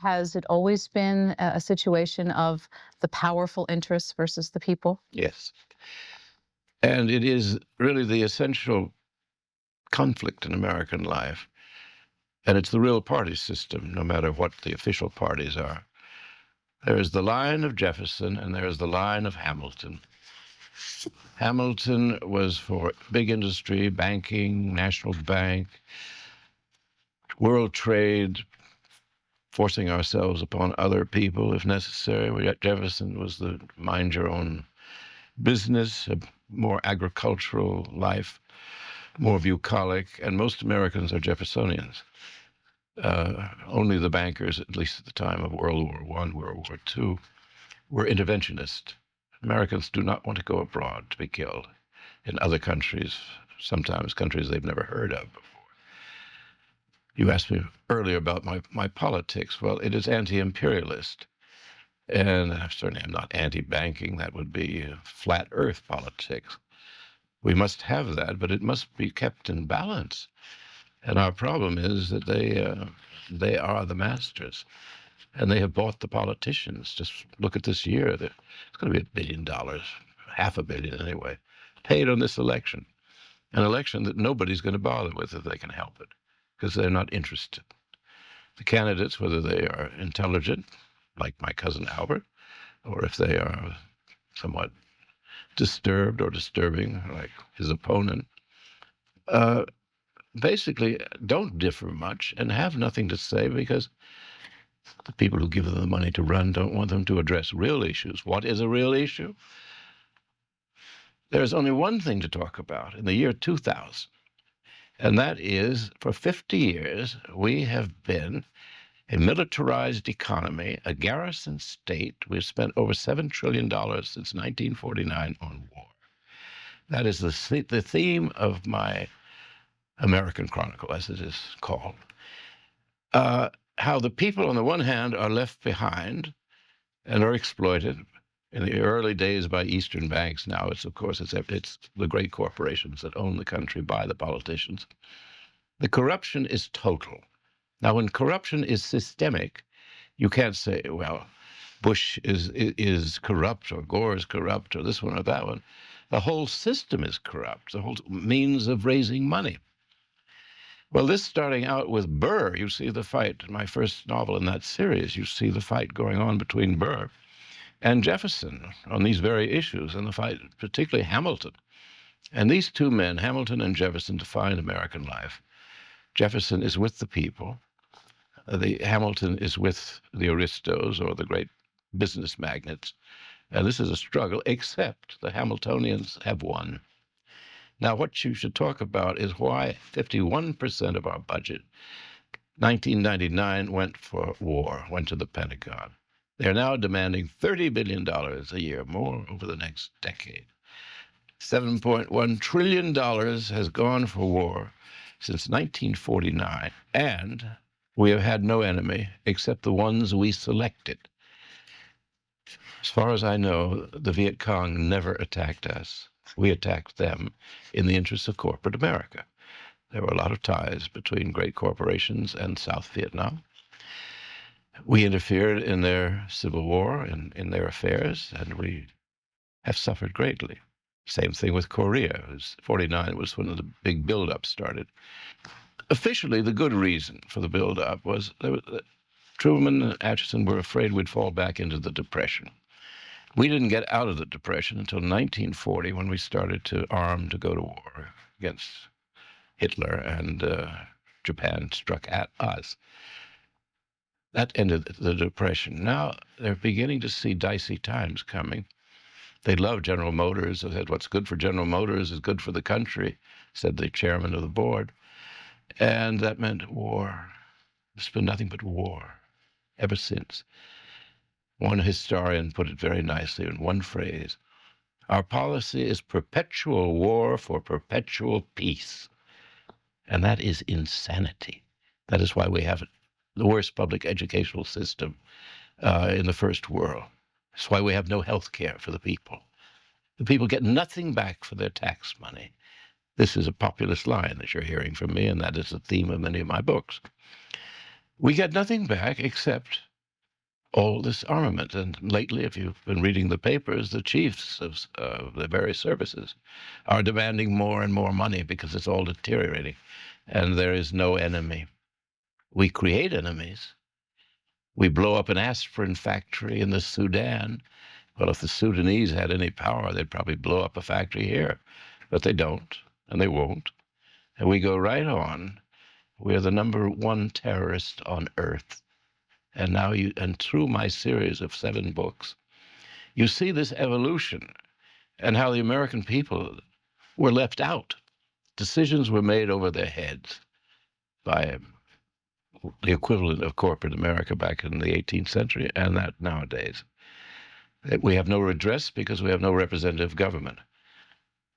has it always been a situation of the powerful interests versus the people? Yes. And it is really the essential conflict in American life. And it's the real party system, no matter what the official parties are. There is the line of Jefferson and there is the line of Hamilton. Hamilton was for big industry, banking, national bank, world trade, forcing ourselves upon other people if necessary. Jefferson was the mind your own business, a more agricultural life, more bucolic, and most Americans are Jeffersonians. Only the bankers, at least at the time of World War I, World War II, were interventionists. Americans do not want to go abroad to be killed in other countries, sometimes countries they've never heard of before. You asked me earlier about my politics. Well, it is anti-imperialist. And I certainly am not anti-banking. That would be flat earth politics. We must have that, but it must be kept in balance. And our problem is that they are the masters, and they have bought the politicians. Just look at this year. It's going to be $1 billion, $500 million anyway, paid on this election, an election that nobody's going to bother with if they can help it, because they're not interested. The candidates, whether they are intelligent, like my cousin Albert, or if they are somewhat disturbed or disturbing, like his opponent, basically don't differ much and have nothing to say because the people who give them the money to run don't want them to address real issues. What is a real issue? There's only one thing to talk about in the year 2000, and that is for 50 years we have been a militarized economy, a garrison state. We've spent over $7 trillion since 1949 on war. That is the theme of my American Chronicle, as it is called. How the people on the one hand are left behind and are exploited in the early days by Eastern banks. Now it's, of course, it's the great corporations that own the country by the politicians. The corruption is total. Now, when corruption is systemic, you can't say, well, Bush is corrupt or Gore is corrupt or this one or that one. The whole system is corrupt, the whole means of raising money. Well, this starting out with Burr, you see the fight, my first novel in that series, you see the fight going on between Burr and Jefferson on these very issues, and the fight, particularly Hamilton. And these two men, Hamilton and Jefferson, defined American life. Jefferson is with the people. Hamilton is with the aristos or the great business magnates. And this is a struggle, except the Hamiltonians have won. Now, what you should talk about is why 51% of our budget, 1999, went for war, went to the Pentagon. They're now demanding $30 billion a year, more over the next decade. $7.1 trillion has gone for war since 1949, and we have had no enemy except the ones we selected. As far as I know, the Viet Cong never attacked us. We attacked them in the interests of corporate America. There were a lot of ties between great corporations and South Vietnam. We interfered in their civil war and in their affairs, and we have suffered greatly. Same thing with Korea. 49 was when the big buildup started. Officially, the good reason for the buildup was that Truman and Atchison were afraid we'd fall back into the Depression. We didn't get out of the Depression until 1940, when we started to arm to go to war against Hitler, and Japan struck at us. That ended the Depression. Now they're beginning to see dicey times coming. They love General Motors. They said, what's good for General Motors is good for the country, said the chairman of the board. And that meant war. It's been nothing but war ever since. One historian put it very nicely in one phrase: our policy is perpetual war for perpetual peace. And that is insanity. That is why we have the worst public educational system in the first world. That's why we have no health care for the people. The people get nothing back for their tax money. This is a populist line that you're hearing from me, and that is the theme of many of my books. We get nothing back except all this armament. And lately, if you've been reading the papers, the chiefs of the various services are demanding more and more money because it's all deteriorating. And there is no enemy. We create enemies. We blow up an aspirin factory in the Sudan. Well, if the Sudanese had any power, they'd probably blow up a factory here. But they don't, and they won't. And we go right on. We're the #1 terrorist on earth. And now and through my series of 7 books, you see this evolution and how the American people were left out. Decisions were made over their heads by the equivalent of corporate America back in the 18th century and that nowadays. We have no redress because we have no representative government.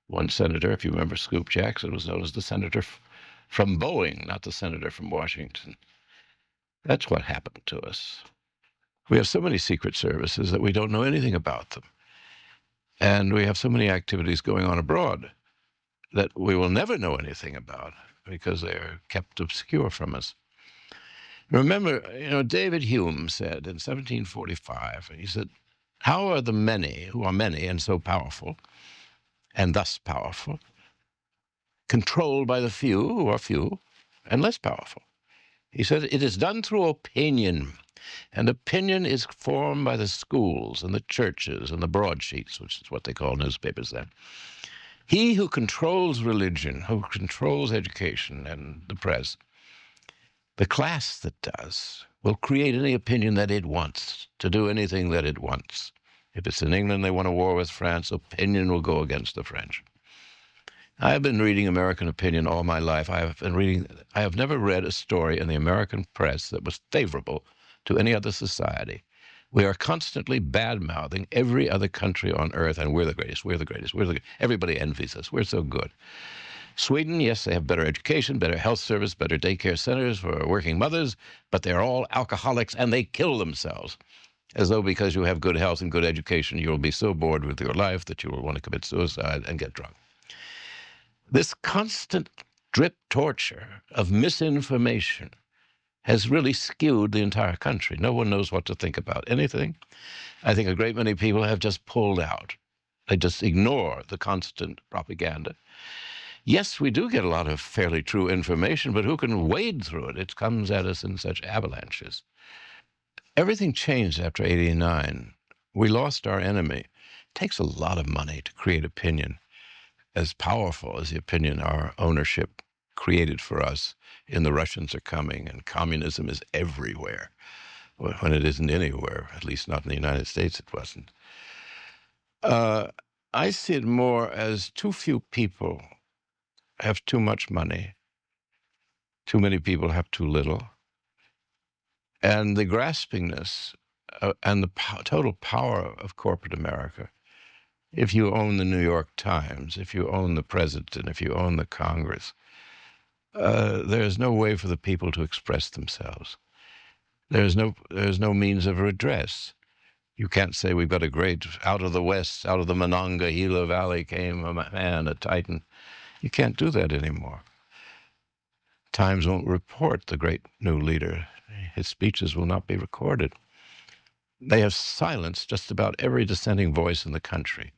One senator, if you remember Scoop Jackson, was known as the senator from Boeing, not the senator from Washington. That's what happened to us. We have so many secret services that we don't know anything about them. And we have so many activities going on abroad that we will never know anything about because they're kept obscure from us. Remember, David Hume said in 1745, he said, "How are the many, who are many and so powerful, and thus powerful, controlled by the few who are few and less powerful?" He said, "It is done through opinion, and opinion is formed by the schools and the churches and the broadsheets," which is what they call newspapers then. "He who controls religion, who controls education and the press, the class that does, will create any opinion that it wants, to do anything that it wants. If it's in England, they want a war with France, opinion will go against the French." I have been reading American opinion all my life. I have never read a story in the American press that was favorable to any other society. We are constantly bad-mouthing every other country on earth, and we're the greatest, we're the greatest, everybody envies us. We're so good. Sweden, yes, they have better education, better health service, better daycare centers for working mothers, but they're all alcoholics and they kill themselves. As though because you have good health and good education, you'll be so bored with your life that you will want to commit suicide and get drunk. This constant drip torture of misinformation has really skewed the entire country. No one knows what to think about anything. I think a great many people have just pulled out. They just ignore the constant propaganda. Yes, we do get a lot of fairly true information, but who can wade through it? It comes at us in such avalanches. Everything changed after '89. We lost our enemy. It takes a lot of money to create opinion as powerful as the opinion our ownership created for us in "the Russians are coming" and "communism is everywhere," when it isn't anywhere, at least not in the United States it wasn't. I see it more as too few people have too much money, too many people have too little, and the graspingness and the total power of corporate America. If you own the New York Times, if you own the president, if you own the Congress, there's no way for the people to express themselves. There's no means of redress. You can't say we've got a great, out of the West, out of the Monongahela Valley came a man, a titan. You can't do that anymore. Times won't report the great new leader. His speeches will not be recorded. They have silenced just about every dissenting voice in the country.